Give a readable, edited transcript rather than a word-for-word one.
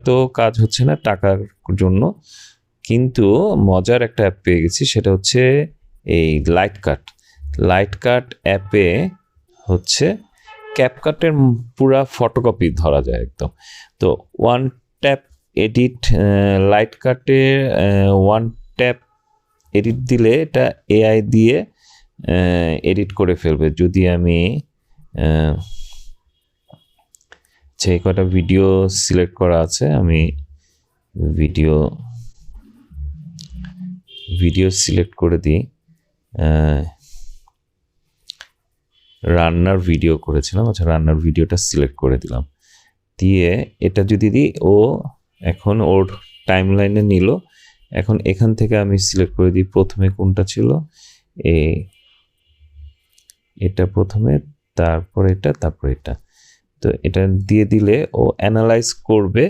তো কাজ হচ্ছে না টাকার জন্য, কিন্তু মজার একটা অ্যাপ পেয়ে গেছি, সেটা হচ্ছে এই লাইট কাট অ্যাপে হচ্ছে ক্যাপকাটের পুরা ফটোকপি ধরা যায় একদম। তো ওয়ান ট্যাপ এডিট, লাইট কাটের ওয়ান ট্যাপ এডিট দিলে এটা এআই দিয়ে এডিট করে ফেলবে। যদি আমি সেই কটা ভিডিও সিলেক্ট করা আছে, আমি ভিডিও সিলেক্ট করে দিই। রান্নার ভিডিও করেছিলাম, আচ্ছা রান্নার ভিডিওটা সিলেক্ট করে দিলাম, দিয়ে এটা যদি দিই ও এখন ওর টাইম লাইনে নিল। এখন এখান থেকে আমি সিলেক্ট করে দিই প্রথমে কোনটা ছিল, এটা প্রথমে, তারপর এটা, তারপর এটা। তো এটা দিয়ে দিলে ও অ্যানালাইজ করবে